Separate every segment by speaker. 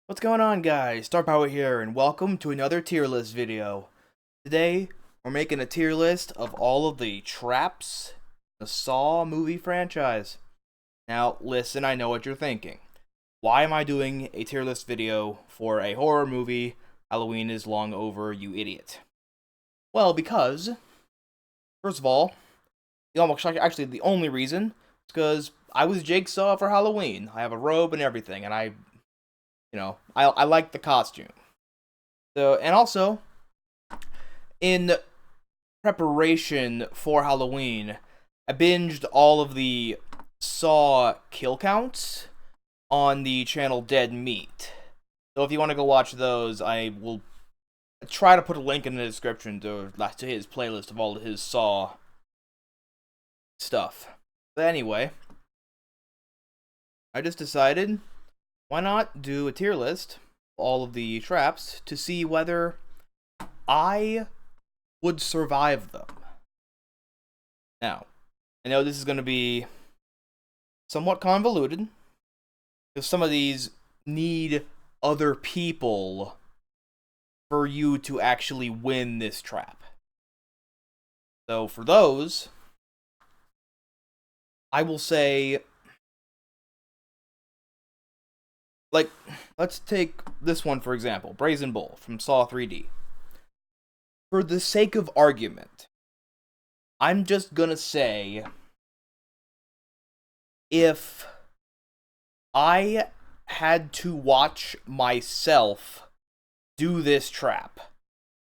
Speaker 1: What's going on, guys? Star Power here, and welcome to another tier list video. Today, we're making a tier list of all of the traps in the Saw movie franchise. Now, listen, I know what you're thinking. Why am I doing a tier list video for a horror movie? Halloween is long over, you idiot. Well, because, first of all, actually the only reason is because I was Jigsaw for Halloween. I have a robe and everything, and I like the costume. So, and also, in preparation for Halloween, I binged all of the Saw kill counts on the channel Dead Meat. So if you want to go watch those, I will try to put a link in the description to his playlist of all of his Saw stuff. But anyway, I just decided, why not do a tier list of all of the traps to see whether I would survive them. Now, I know this is going to be somewhat convoluted, because some of these need other people for you to actually win this trap. So for those, I will say, like, let's take this one for example, Brazen Bull from Saw 3D. For the sake of argument, I'm just gonna say, if I had to watch myself do this trap,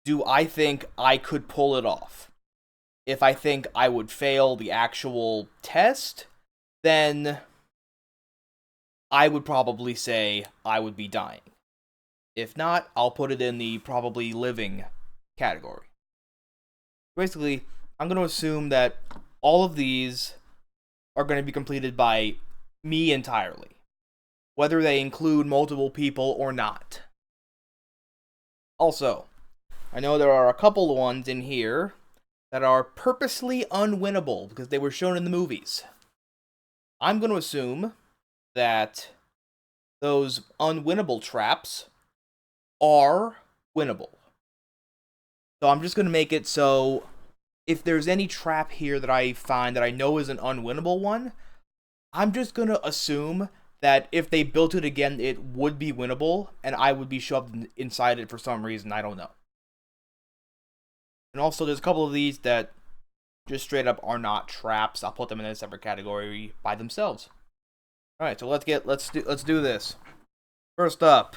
Speaker 1: do I think I could pull it off? If I think I would fail the actual test, then I would probably say I would be dying. If not, I'll put it in the probably living category. Basically, I'm going to assume that all of these are going to be completed by me entirely, whether they include multiple people or not. Also, I know there are a couple of ones in here that are purposely unwinnable because they were shown in the movies. I'm going to assume that those unwinnable traps are winnable. So I'm just going to make it so if there's any trap here that I find that I know is an unwinnable one, I'm just going to assume that if they built it again, it would be winnable, and I would be shoved inside it for some reason, I don't know. And also, there's a couple of these that just straight up are not traps. I'll put them in a separate category by themselves. All right, so let's do this. First up,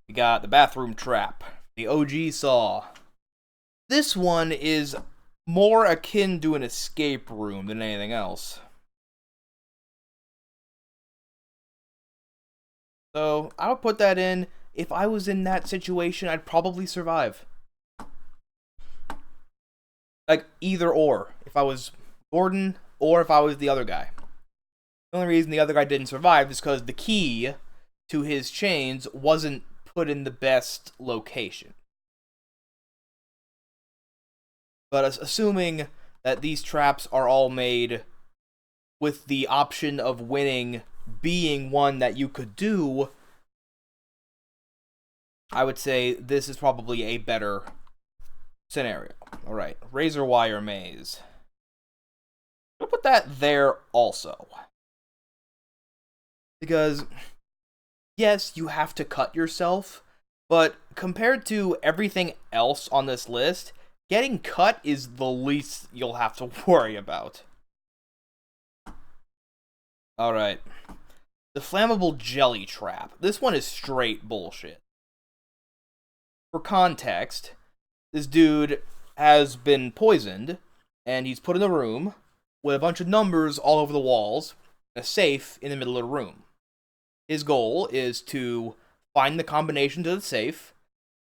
Speaker 1: we got the bathroom trap, the OG Saw. This one is more akin to an escape room than anything else. So I would put that in. If I was in that situation, I'd probably survive. Like, either or. If I was Gordon or if I was the other guy. The only reason the other guy didn't survive is because the key to his chains wasn't put in the best location. But assuming that these traps are all made with the option of winning being one that you could do, I would say this is probably a better scenario. Alright, razor wire maze. I'll put that there also. Because, yes, you have to cut yourself, but compared to everything else on this list, getting cut is the least you'll have to worry about. Alright. The flammable jelly trap. This one is straight bullshit. For context, this dude has been poisoned, and he's put in a room with a bunch of numbers all over the walls, and a safe in the middle of the room. His goal is to find the combination to the safe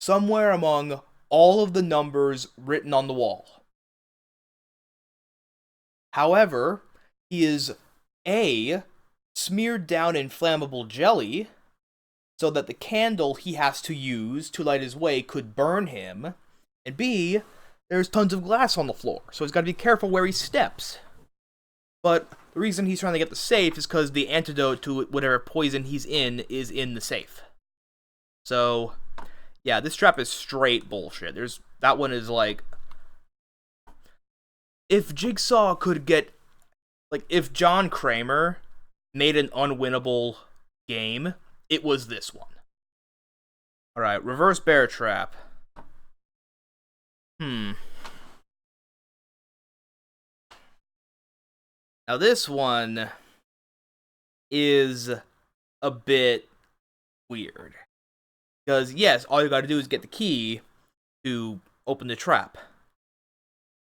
Speaker 1: somewhere among all of the numbers written on the wall. However, he is A, smeared down in flammable jelly, so that the candle he has to use to light his way could burn him, and B, there's tons of glass on the floor, so he's got to be careful where he steps. But the reason he's trying to get the safe is because the antidote to whatever poison he's in is in the safe. So, yeah, this trap is straight bullshit. That one is like, if Jigsaw could get, like, if John Kramer made an unwinnable game, it was this one. Alright, reverse bear trap. Now this one is a bit weird. Because, yes, all you gotta do is get the key to open the trap.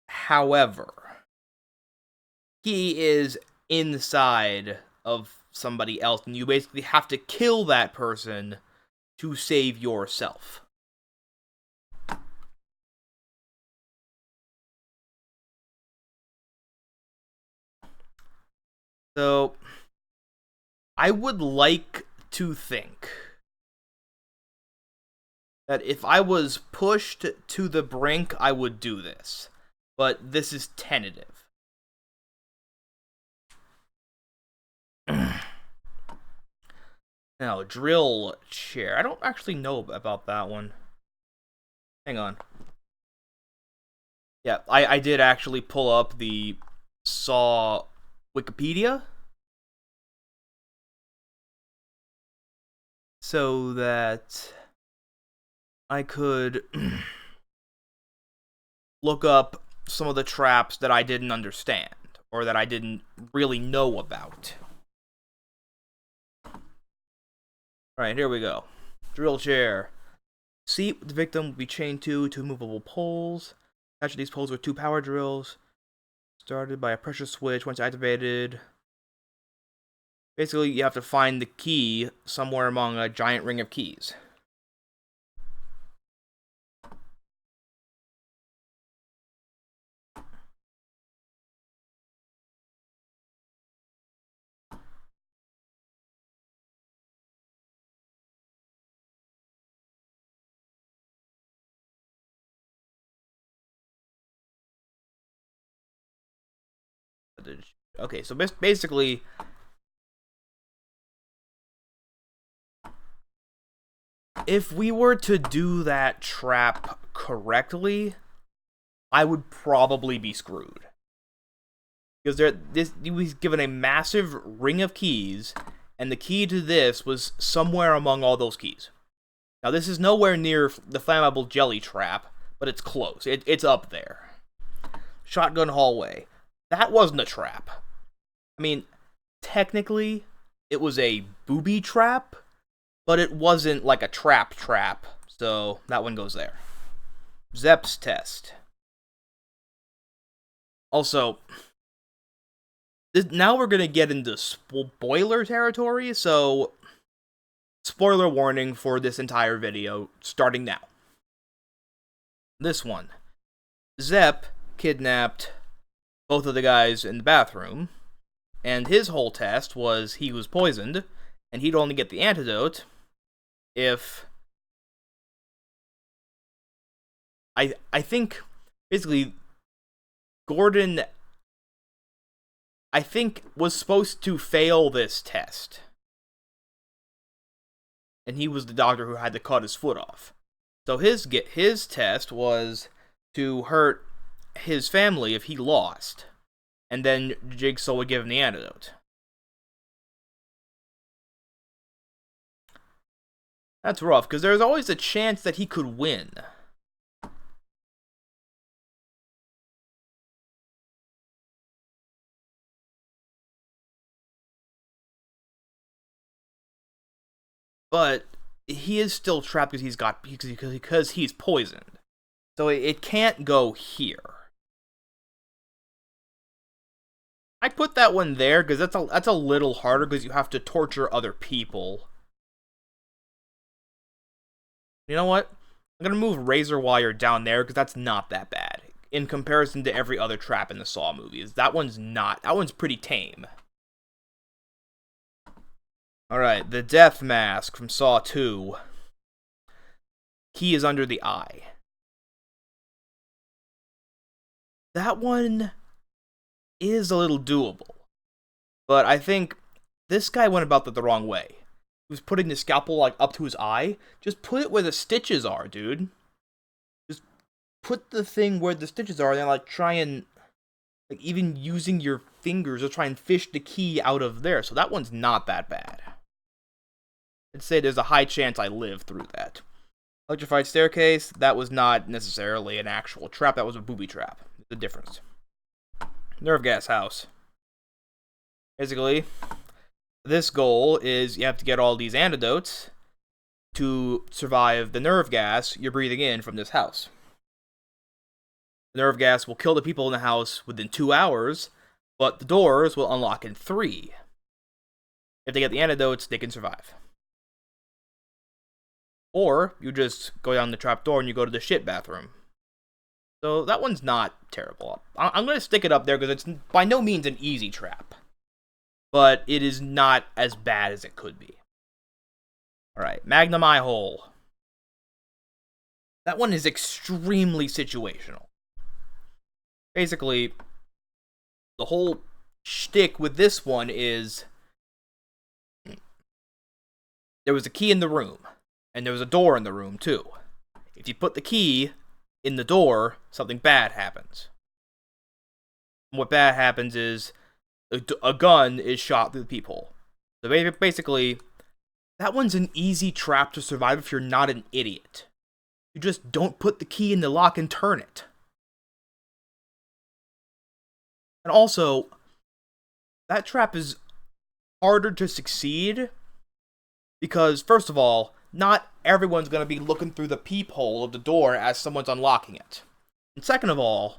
Speaker 1: However, key is inside of somebody else, and you basically have to kill that person to save yourself. So, I would like to think that if I was pushed to the brink, I would do this. But this is tentative. Now, drill chair. I don't actually know about that one. Hang on. Yeah, I did actually pull up the Saw Wikipedia. So that I could look up some of the traps that I didn't understand, or that I didn't really know about. Alright, here we go. Drill chair. Seat the victim will be chained to two movable poles. Attached to these poles with two power drills. Started by a pressure switch. Once activated, basically you have to find the key somewhere among a giant ring of keys. Okay, so basically, if we were to do that trap correctly, I would probably be screwed. Because he was given a massive ring of keys, and the key to this was somewhere among all those keys. Now, this is nowhere near the flammable jelly trap, but it's close. It's up there. Shotgun hallway. That wasn't a trap. I mean, technically, it was a booby trap, but it wasn't like a trap, so that one goes there. Zepp's test. Also, now we're gonna get into spoiler territory, so spoiler warning for this entire video, starting now. This one. Zepp kidnapped both of the guys in the bathroom, and his whole test was he was poisoned, and he'd only get the antidote if... I think, basically, Gordon, I think, was supposed to fail this test. And he was the doctor who had to cut his foot off. So his test was to hurt his family if he lost. And then Jigsaw would give him the antidote. That's rough, because there's always a chance that he could win. But he is still trapped because he's poisoned. So it can't go here. I put that one there because that's a little harder because you have to torture other people. You know what? I'm gonna move razor wire down there because that's not that bad in comparison to every other trap in the Saw movies. That one's pretty tame. Alright, the death mask from Saw 2. Key is under the eye. That one is a little doable. But I think this guy went about that the wrong way. He was putting the scalpel like up to his eye. Just put it where the stitches are, dude. Just put the thing where the stitches are, and then like try and like even using your fingers to try and fish the key out of there. So that one's not that bad. I'd say there's a high chance I live through that. Electrified staircase, that was not necessarily an actual trap, that was a booby trap. The difference. Nerve gas house. Basically, this goal is you have to get all these antidotes to survive the nerve gas you're breathing in from this house. The nerve gas will kill the people in the house within 2 hours, but the doors will unlock in 3. If they get the antidotes, they can survive. Or, you just go down the trap door and you go to the shit bathroom. So, that one's not terrible. I'm going to stick it up there because it's by no means an easy trap. But it is not as bad as it could be. Alright, Magnum Eye Hole. That one is extremely situational. Basically, the whole shtick with this one is there was a key in the room. And there was a door in the room, too. If you put the key in the door, something bad happens. And what bad happens is a gun is shot through the peephole. So basically, that one's an easy trap to survive if you're not an idiot. You just don't put the key in the lock and turn it. And also, that trap is harder to succeed because, first of all, not everyone's going to be looking through the peephole of the door as someone's unlocking it. And second of all,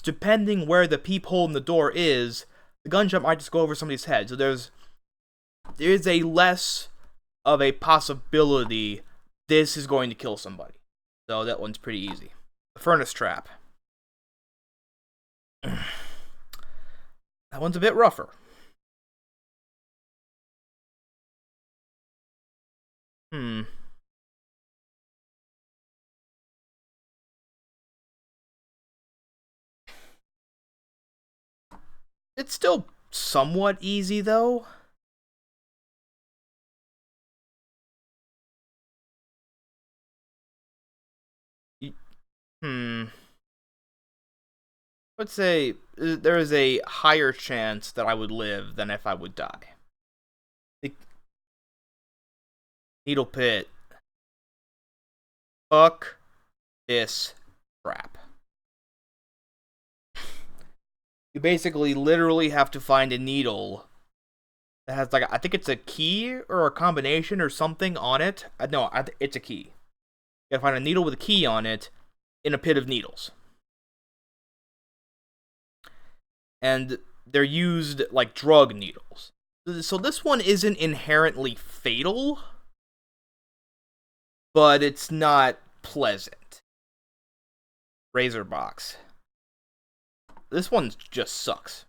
Speaker 1: depending where the peephole in the door is, the gunshot might just go over somebody's head. So there's a less of a possibility this is going to kill somebody. So that one's pretty easy. The furnace trap. That one's a bit rougher. It's still somewhat easy, though. Let's say there is a higher chance that I would live than if I would die. Needle pit. Fuck this crap. You basically literally have to find a needle that has like, I think it's a key or a combination or something on it. No, it's a key. You gotta find a needle with a key on it in a pit of needles. And they're used like drug needles. So this one isn't inherently fatal, but it's not pleasant. Razor box. This one just sucks.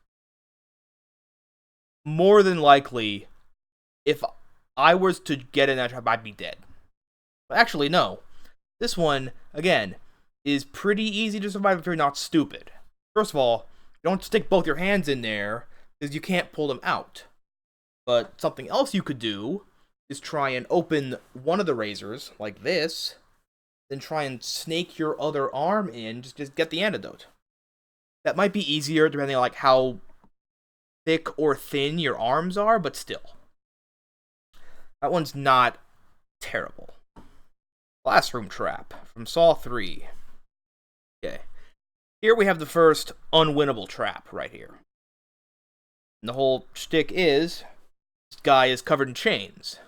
Speaker 1: More than likely, if I was to get in that trap, I'd be dead. But actually, no. This one, again, is pretty easy to survive if you're not stupid. First of all, don't stick both your hands in there, because you can't pull them out. But something else you could do is try and open one of the razors, like this, then try and snake your other arm in, just get the antidote. That might be easier depending on like how thick or thin your arms are, but still. That one's not terrible. Classroom trap from Saw 3. Okay. Here we have the first unwinnable trap right here. And the whole shtick is, this guy is covered in chains.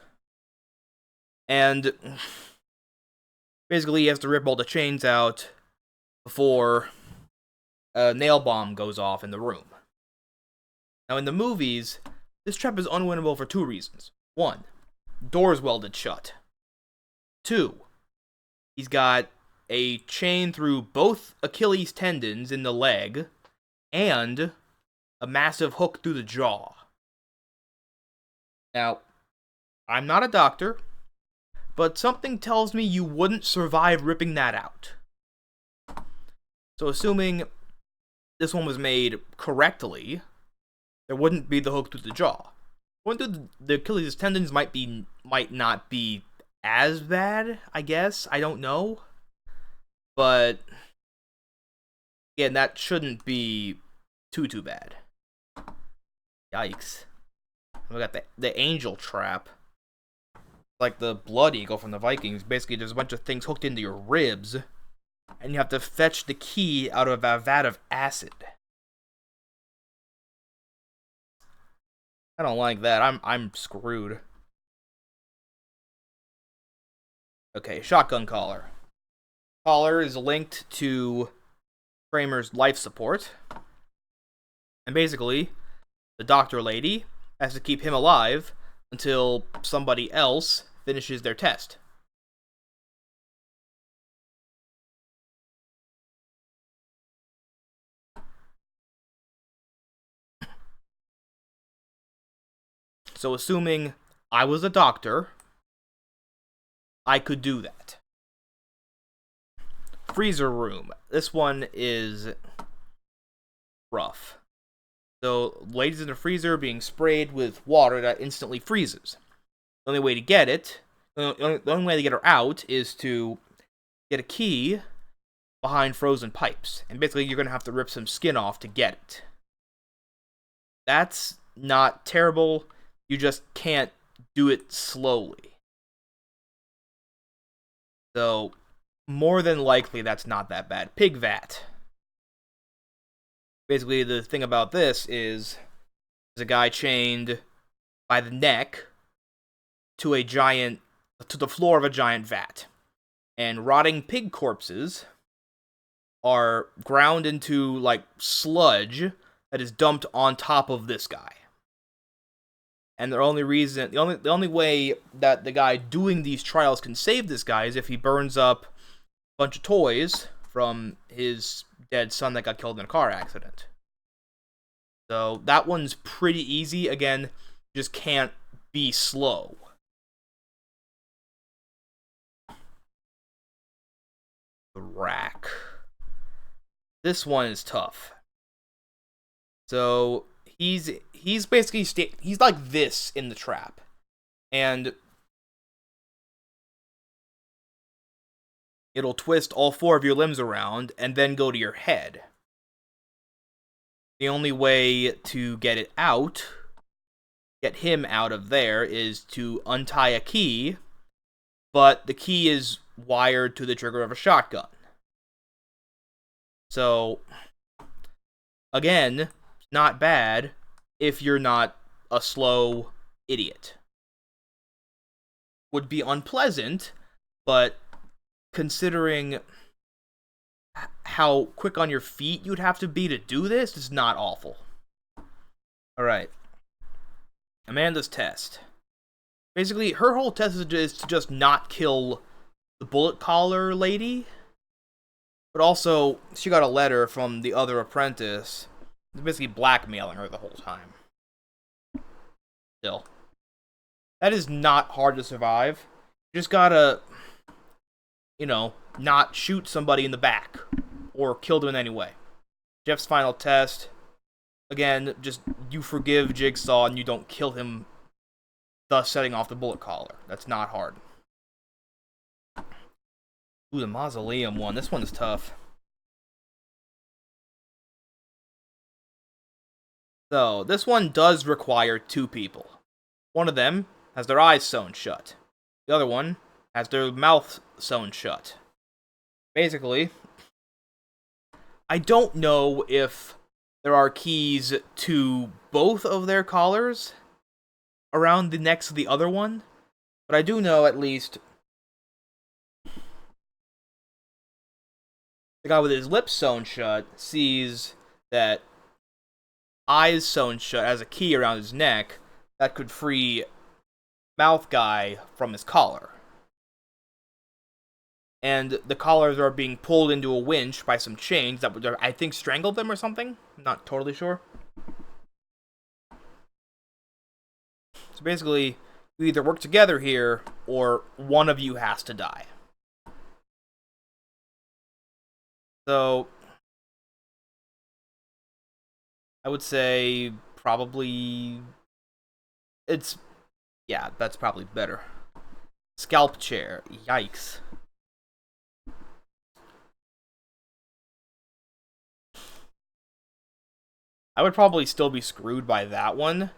Speaker 1: And basically he has to rip all the chains out before a nail bomb goes off in the room. Now in the movies, this trap is unwinnable for 2 reasons. 1, door's welded shut. 2, he's got a chain through both Achilles tendons in the leg, and a massive hook through the jaw. Now, I'm not a doctor, but something tells me you wouldn't survive ripping that out. So assuming this one was made correctly, there wouldn't be the hook through the jaw. Going through the Achilles tendons might not be as bad, I guess. I don't know. But again, that shouldn't be too bad. Yikes. We got the angel trap. Like the blood eagle from the Vikings. Basically, there's a bunch of things hooked into your ribs, and you have to fetch the key out of a vat of acid. I don't like that. I'm screwed. Okay, shotgun collar. Collar is linked to Kramer's life support. And basically, the doctor lady has to keep him alive until somebody else finishes their test. So assuming I was a doctor, I could do that. Freezer room. This one is rough. So, ladies in the freezer being sprayed with water that instantly freezes. The only way to get it, the only way to get her out is to get a key behind frozen pipes. And basically, you're going to have to rip some skin off to get it. That's not terrible. You just can't do it slowly. So, more than likely, that's not that bad. Pig vat. Basically, the thing about this is there's a guy chained by the neck to the floor of a giant vat. And rotting pig corpses are ground into, like, sludge that is dumped on top of this guy. And the only way that the guy doing these trials can save this guy is if he burns up a bunch of toys from his dead son that got killed in a car accident. So that one's pretty easy. Again, just can't be slow. The rack. This one is tough. So he's basically he's like this in the trap, and it'll twist all four of your limbs around and then go to your head. The only way to get him out of there, is to untie a key, but the key is wired to the trigger of a shotgun. So, again, not bad if you're not a slow idiot. Would be unpleasant, but considering how quick on your feet you'd have to be to do this, it's not awful. Alright. Amanda's test. Basically, her whole test is to just not kill the bullet collar lady. But also, she got a letter from the other apprentice, basically blackmailing her the whole time. Still. That is not hard to survive. You just gotta, not shoot somebody in the back. Or kill them in any way. Jeff's final test. Again, just you forgive Jigsaw and you don't kill him, thus setting off the bullet collar. That's not hard. Ooh, the mausoleum one. This one is tough. So, this one does require two people. One of them has their eyes sewn shut. The other one has their mouth sewn shut. Basically, I don't know if there are keys to both of their collars around the necks of the other one, but I do know at least the guy with his lips sewn shut sees that eyes sewn shut has a key around his neck that could free mouth guy from his collar. And the collars are being pulled into a winch by some chains that would, I think, strangled them or something. I'm not totally sure. So basically, you either work together here, or one of you has to die. So, I would say probably... Yeah, that's probably better. Scalp chair. Yikes. I would probably still be screwed by that one,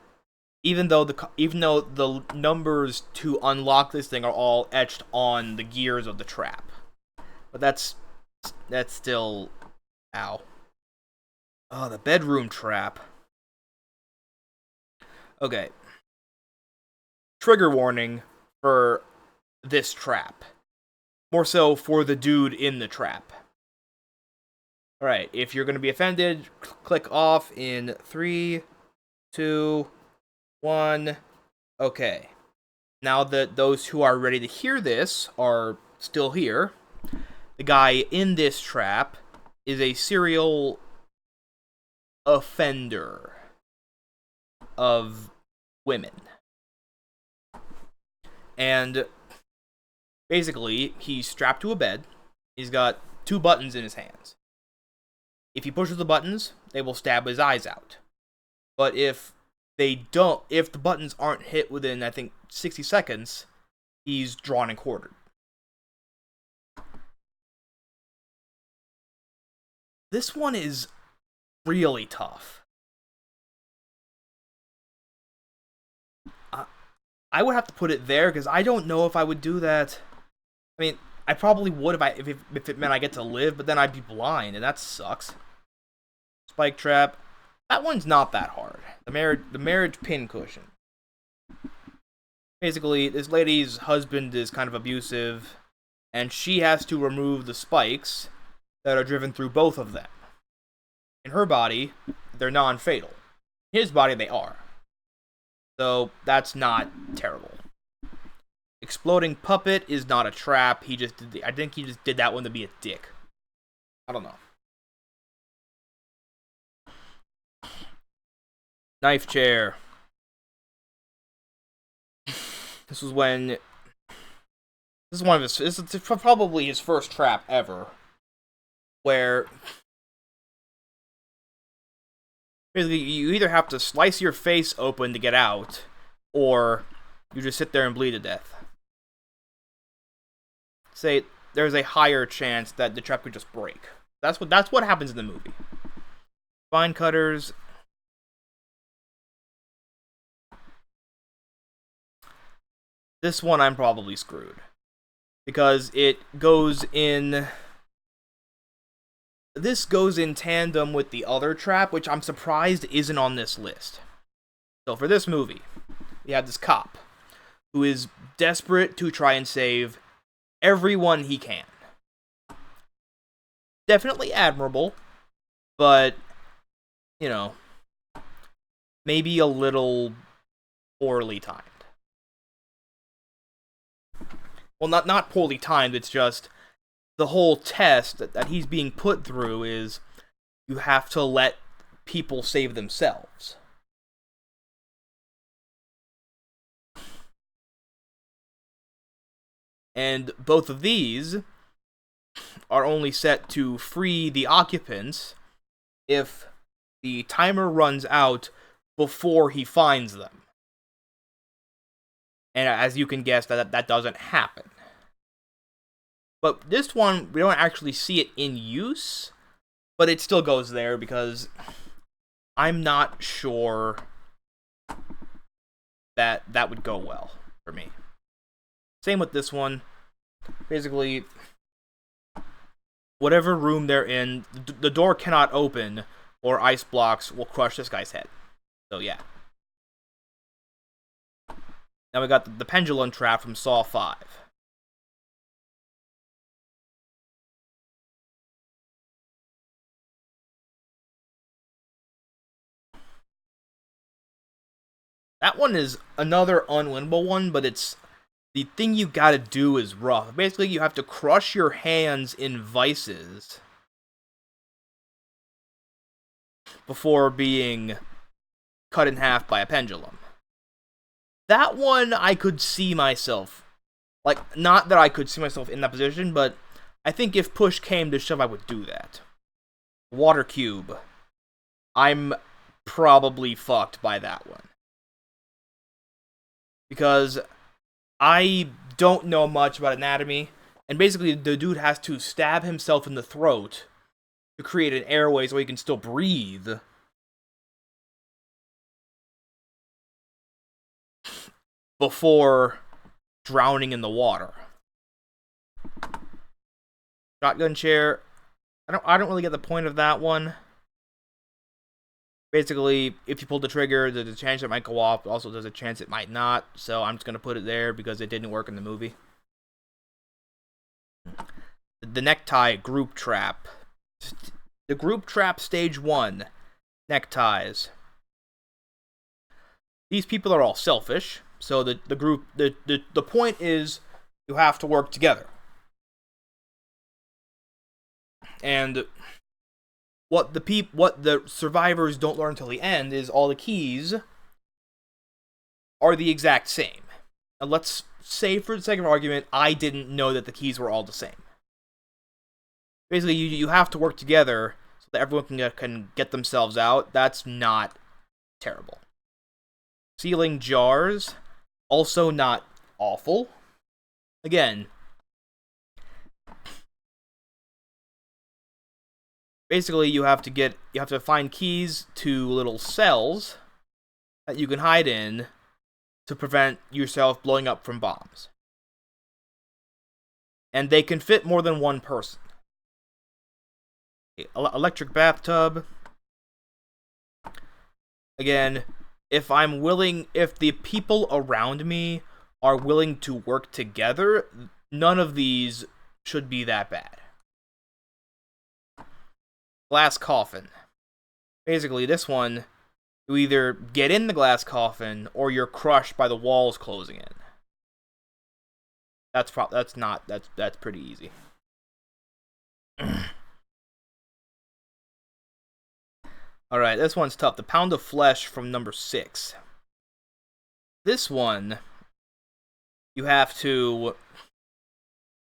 Speaker 1: even though the numbers to unlock this thing are all etched on the gears of the trap. But that's still... Ow. Oh, the bedroom trap. Okay. Trigger warning for this trap. More so for the dude in the trap. Alright, if you're going to be offended, click off in 3, 2, 1. Okay. Now that those who are ready to hear this are still here, the guy in this trap is a serial offender of women. And basically, he's strapped to a bed. He's got 2 buttons in his hands. If he pushes the buttons, they will stab his eyes out. But if the buttons aren't hit within, I think, 60 seconds, he's drawn and quartered. This one is really tough. I would have to put it there, because I don't know if I would do that. I mean, I probably would if it meant I get to live, but then I'd be blind, and that sucks. Spike trap. That one's not that hard. The marriage pin cushion. Basically, this lady's husband is kind of abusive, and she has to remove the spikes that are driven through both of them. In her body, they're non-fatal. In his body, they are. So, that's not terrible. Exploding puppet is not a trap. I think he just did that one to be a dick. I don't know. Knife chair. This is probably his first trap ever, where basically you either have to slice your face open to get out, or you just sit there and bleed to death. Say there's a higher chance that the trap could just break. That's what happens in the movie. Spine cutters. This one I'm probably screwed, because it goes in... This goes in tandem with the other trap, which I'm surprised isn't on this list. So for this movie, we have this cop who is desperate to try and save everyone he can. Definitely admirable, but, you know, maybe a little poorly timed. Well, not poorly timed, it's just the whole test that he's being put through is you have to let people save themselves. And both of these are only set to free the occupants if the timer runs out before he finds them. And as you can guess, that doesn't happen. But this one, we don't actually see it in use, but it still goes there because I'm not sure that would go well for me. Same with this one. Basically, whatever room they're in, the door cannot open, or ice blocks will crush this guy's head. So yeah. Now we got the pendulum trap from Saw 5. That one is another unwinnable one, but it's... The thing you gotta do is rough. Basically, you have to crush your hands in vices before being cut in half by a pendulum. That one, I could see myself. Like, not that I could see myself in that position, but I think if push came to shove, I would do that. Water cube. I'm probably fucked by that one. Because I don't know much about anatomy, and basically the dude has to stab himself in the throat to create an airway so he can still breathe. Before drowning in the water. Shotgun chair. I don't really get the point of that one. Basically, if you pull the trigger, there's a chance it might go off. Also, there's a chance it might not. So I'm just gonna put it there because it didn't work in the movie. The necktie group trap. The group trap stage 1. Neckties. These people are all selfish. So the point is you have to work together. And what the survivors don't learn until the end is all the keys are the exact same. And let's say, for the sake of argument, I didn't know that the keys were all the same. Basically, you have to work together so that everyone can get themselves out. That's not terrible. Sealing jars, also not awful. Again, basically you have to find keys to little cells that you can hide in to prevent yourself blowing up from bombs. And they can fit more than one person. Electric bathtub. Again, if the people around me are willing to work together, none of these should be that bad. Glass coffin. Basically, this one, you either get in the glass coffin or you're crushed by the walls closing in. That's pretty easy. Alright, this one's tough. The pound of flesh from number 6. This one, you have to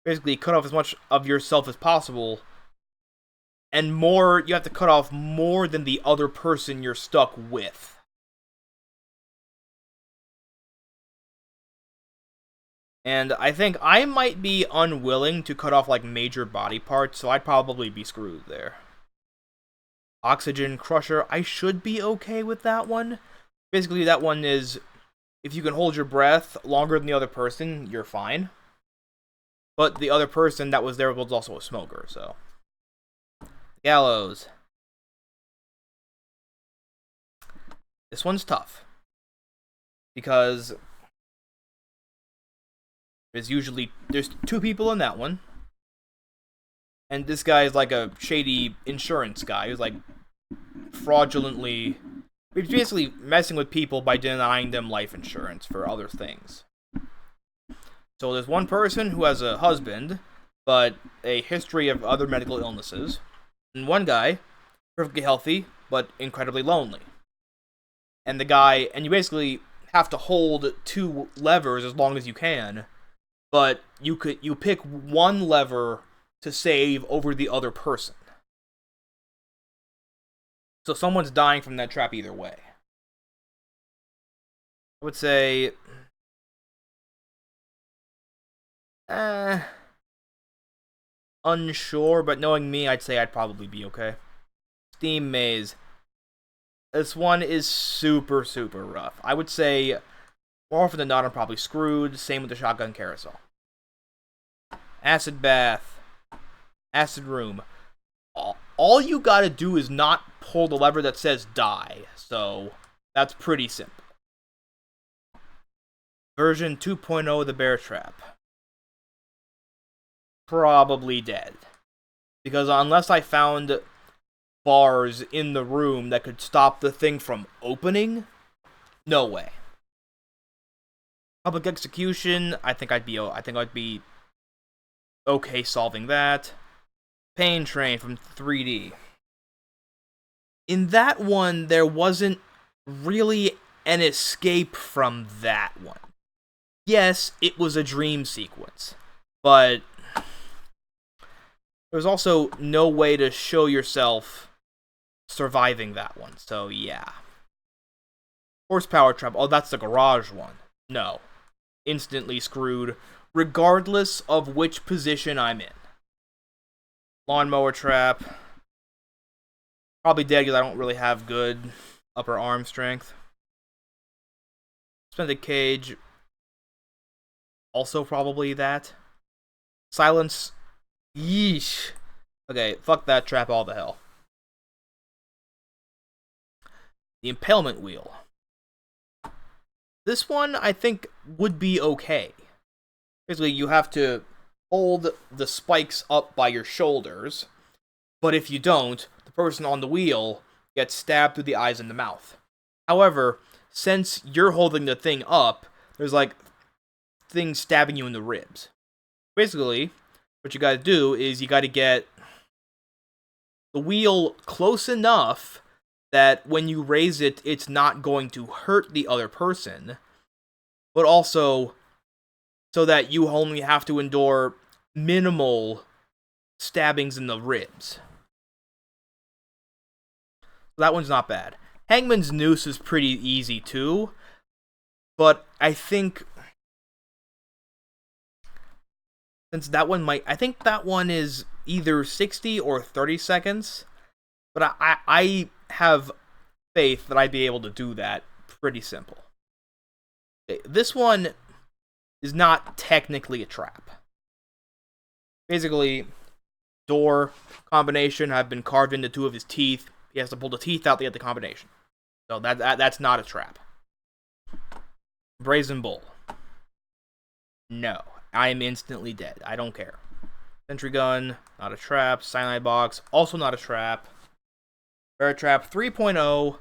Speaker 1: basically cut off as much of yourself as possible. And you have to cut off more than the other person you're stuck with. And I think I might be unwilling to cut off like major body parts, so I'd probably be screwed there. Oxygen crusher, I should be okay with that one. Basically, that one is, if you can hold your breath longer than the other person, you're fine. But the other person that was there was also a smoker, so. Gallows. This one's tough. Because there's 2 people in that one. And this guy is like a shady insurance guy who's like fraudulently, he's basically messing with people by denying them life insurance for other things. So there's one person who has a husband, but a history of other medical illnesses. And one guy, perfectly healthy, but incredibly lonely. And you basically have to hold 2 levers as long as you can, but you pick one lever to save over the other person. So someone's dying from that trap either way. I would say, unsure, but knowing me, I'd say I'd probably be okay. Steam maze. This one is super, super rough. I would say, more often than not, I'm probably screwed. Same with the shotgun carousel. Acid bath. Acid room. All you gotta do is not pull the lever that says die. So, that's pretty simple. Version 2.0 of the bear trap. Probably dead. Because unless I found bars in the room that could stop the thing from opening, no way. Public execution, I think I'd be okay solving that. Pain train from 3D. In that one, there wasn't really an escape from that one. Yes, it was a dream sequence, but there's also no way to show yourself surviving that one, so yeah. Horsepower trap. Oh, that's the garage one. No. Instantly screwed, regardless of which position I'm in. Lawnmower trap. Probably dead because I don't really have good upper arm strength. Suspended cage. Also probably that. Silence. Yeesh. Okay, fuck that trap all the hell. The impalement wheel. This one, I think, would be okay. Basically, you have to hold the spikes up by your shoulders, but if you don't, the person on the wheel gets stabbed through the eyes and the mouth. However, since you're holding the thing up, there's like things stabbing you in the ribs. Basically, what you gotta do is you gotta get the wheel close enough that when you raise it, it's not going to hurt the other person, but also so that you only have to endure minimal stabbings in the ribs. That one's not bad. Hangman's Noose is pretty easy too, but I think since that one I think that one is either 60 or 30 seconds, but I have faith that I'd be able to do that pretty simple. Okay, this one is not technically a trap. Basically, door combination have been carved into two of his teeth. He has to pull the teeth out to get the combination. So that's not a trap. Brazen Bull. No. I am instantly dead. I don't care. Sentry gun, not a trap. Cyanide box, also not a trap. Bear trap 3.0.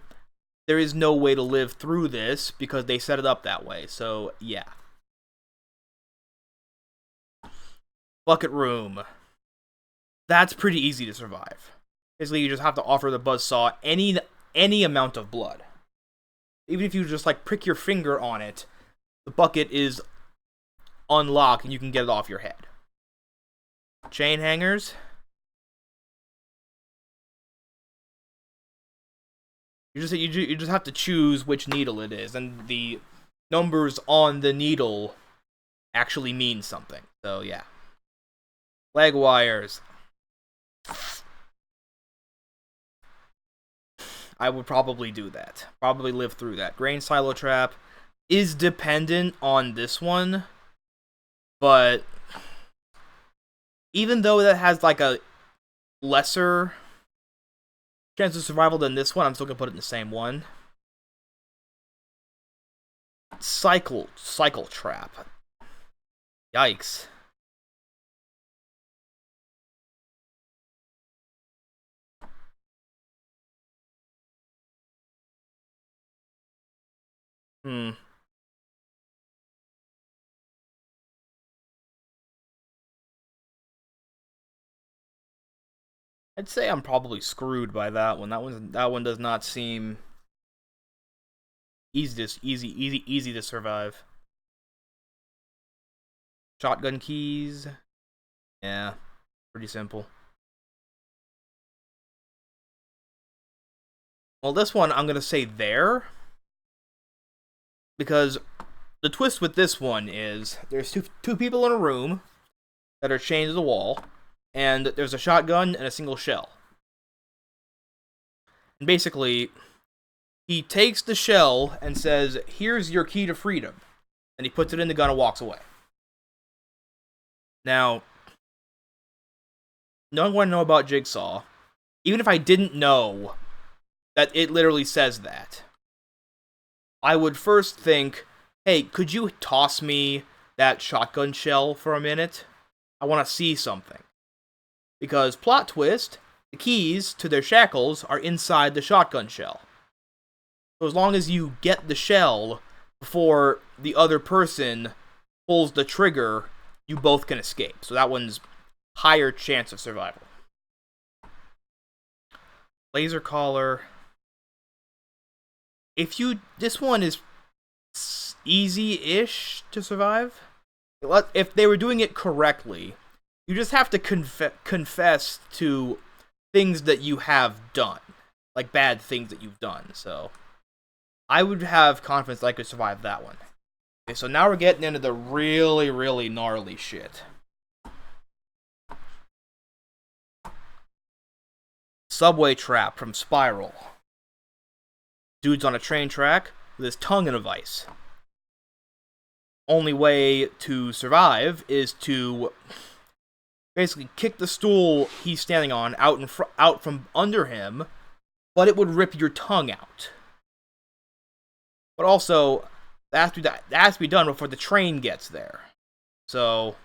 Speaker 1: There is no way to live through this because they set it up that way. So, yeah. Bucket room. That's pretty easy to survive. Basically, you just have to offer the buzzsaw any amount of blood. Even if you just like prick your finger on it, the bucket is unlocked and you can get it off your head. Chain hangers. You just have to choose which needle it is, and the numbers on the needle actually mean something. So yeah. Leg wires. I would probably do that. Probably live through that. Grain silo trap is dependent on this one, but even though that has like a lesser chance of survival than this one, I'm still gonna put it in the same one. Cycle trap. Yikes. I'd say I'm probably screwed by that one. That one does not seem easy to survive. Shotgun keys. Yeah, pretty simple. Well, this one I'm gonna say there, because the twist with this one is there's two people in a room that are chained to the wall, and there's a shotgun and a single shell. And basically, he takes the shell and says, "Here's your key to freedom," and he puts it in the gun and walks away. Now, knowing what I know about Jigsaw, even if I didn't know that it literally says that, I would first think, hey, could you toss me that shotgun shell for a minute? I want to see something. Because, plot twist, the keys to their shackles are inside the shotgun shell. So as long as you get the shell before the other person pulls the trigger, you both can escape. So that one's higher chance of survival. Laser collar. This one is easy-ish to survive. If they were doing it correctly, you just have to confess to things that you have done, like bad things that you've done. So I would have confidence that I could survive that one. Okay, so now we're getting into the really, really gnarly shit. Subway trap from Spiral. Dude's on a train track with his tongue in a vice. Only way to survive is to basically kick the stool he's standing on out from under him, but it would rip your tongue out. But also, that has to be done before the train gets there. So,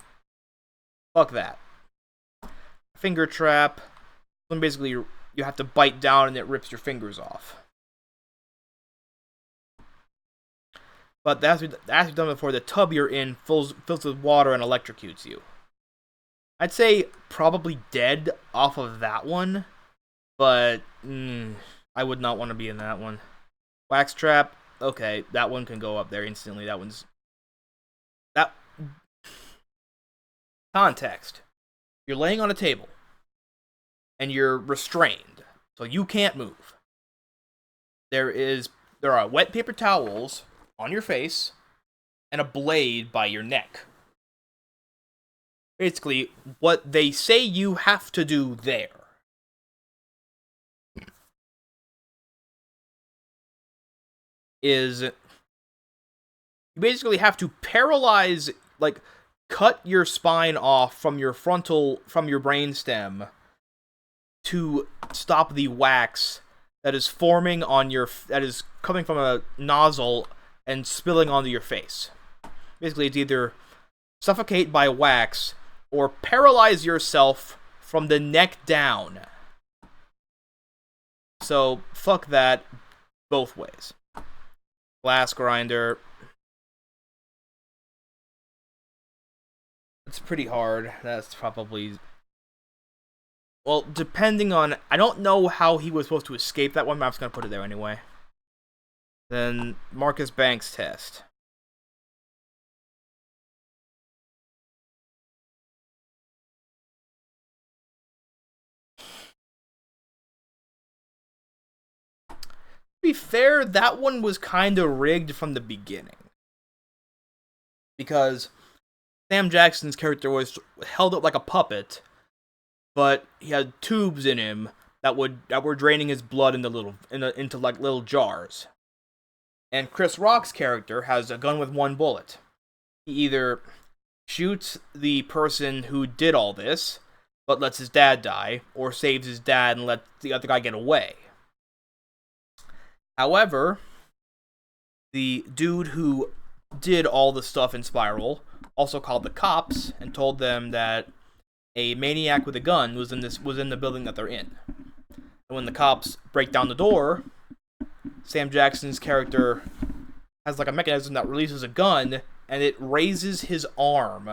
Speaker 1: fuck that. Finger trap. Basically, you have to bite down and it rips your fingers off. But that has to be done before the tub you're in fills with water and electrocutes you. I'd say probably dead off of that one, but I would not want to be in that one. Wax trap, okay, that one can go up there instantly. That context. You're laying on a table, and you're restrained, so you can't move. There are wet paper towels on your face, and a blade by your neck. Basically, what they say you have to do there is you basically have to paralyze, like, cut your spine off from your brainstem to stop the wax that is forming that is coming from a nozzle and spilling onto your face. Basically, it's either suffocate by wax or paralyze yourself from the neck down. So, fuck that both ways. Glass grinder. It's pretty hard. That's probably... Well, depending on... I don't know how he was supposed to escape that one, but I'm just going to put it there anyway. Then, Marcus Banks test. To be fair, that one was kind of rigged from the beginning. Because Sam Jackson's character was held up like a puppet, but he had tubes in him that were draining his blood into little jars. And Chris Rock's character has a gun with one bullet. He either shoots the person who did all this, but lets his dad die, or saves his dad and lets the other guy get away. However, the dude who did all the stuff in Spiral also called the cops and told them that a maniac with a gun was in the building that they're in. And when the cops break down the door, Sam Jackson's character has like a mechanism that releases a gun, and it raises his arm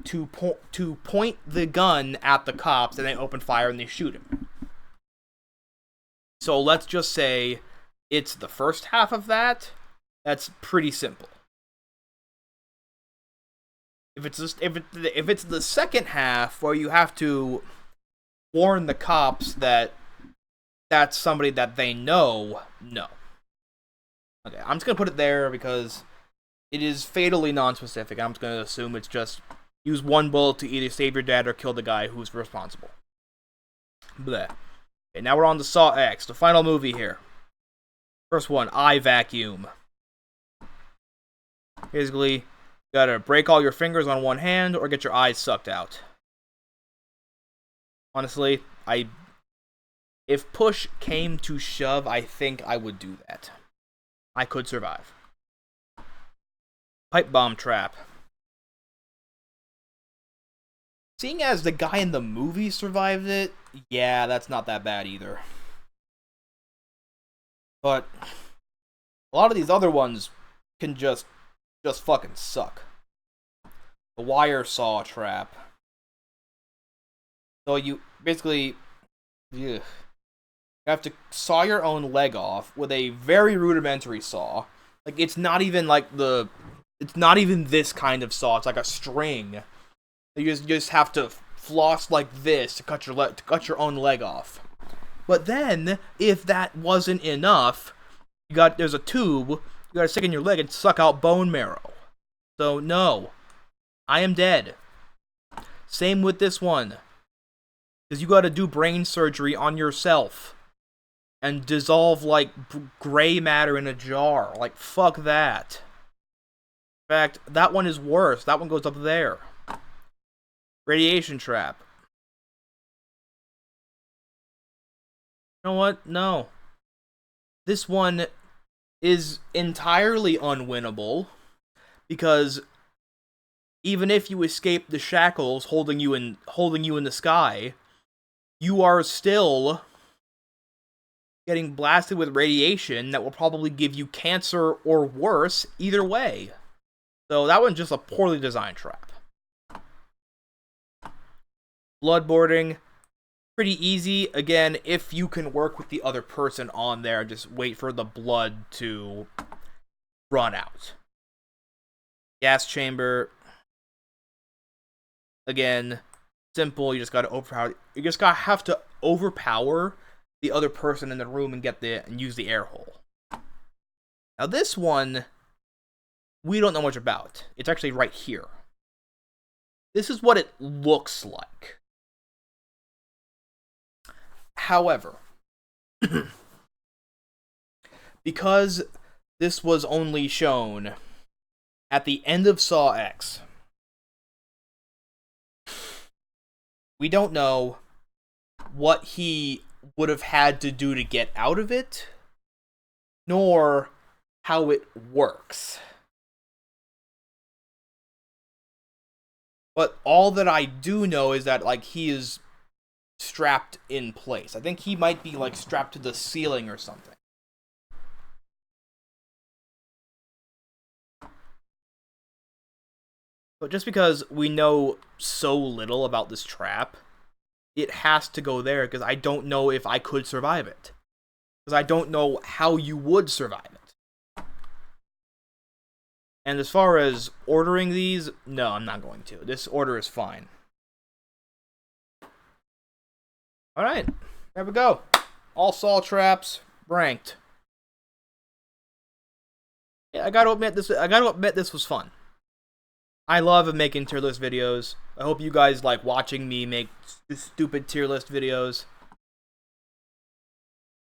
Speaker 1: to point the gun at the cops, and they open fire and they shoot him. So let's just say it's the first half of that. That's pretty simple. If it's the second half where you have to warn the cops that that's somebody that they know, no. Okay, I'm just gonna put it there because it is fatally non-specific. I'm just gonna assume it's just use one bullet to either save your dad or kill the guy who's responsible. Bleh. Okay, now we're on to Saw X, the final movie here. First one, eye vacuum. Basically, you gotta break all your fingers on one hand or get your eyes sucked out. Honestly, if push came to shove, I think I would do that. I could survive. Pipe bomb trap. Seeing as the guy in the movie survived it, yeah, that's not that bad either. But a lot of these other ones can just fucking suck. The wire saw trap. So you basically, you have to saw your own leg off with a very rudimentary saw. Like it's not even this kind of saw. It's like a string. You just have to floss like this to cut your own leg off. But then, if that wasn't enough, there's a tube, you gotta stick in your leg and suck out bone marrow. So no, I am dead. Same with this one. Because you gotta do brain surgery on yourself. And dissolve, like, gray matter in a jar. Like, fuck that. In fact, that one is worse. That one goes up there. Radiation trap. You know what? No. This one is entirely unwinnable. Because even if you escape the shackles holding you in the sky, you are still getting blasted with radiation that will probably give you cancer or worse either way. So that one's just a poorly designed trap. Bloodboarding, pretty easy. Again, if you can work with the other person on there, just wait for the blood to run out. Gas chamber, again, simple. You just gotta have to overpower the other person in the room and use the air hole. Now this one, we don't know much about. It's actually right here. This is what it looks like. However, because this was only shown at the end of Saw X, we don't know what he would have had to do to get out of it, nor how it works. But all that I do know is that, like, he is strapped in place. I think he might be, like, strapped to the ceiling or something. But just because we know so little about this trap, it has to go there, because I don't know if I could survive it. Because I don't know how you would survive it. And as far as ordering these, no, I'm not going to. This order is fine. Alright, there we go. All Saw traps ranked. Yeah, I gotta admit this was fun. I love making tier list videos. I hope you guys like watching me make stupid tier list videos.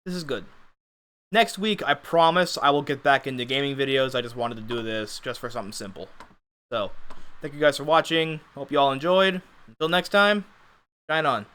Speaker 1: This is good. Next week, I promise I will get back into gaming videos. I just wanted to do this just for something simple. So, thank you guys for watching. Hope you all enjoyed. Until next time, shine on.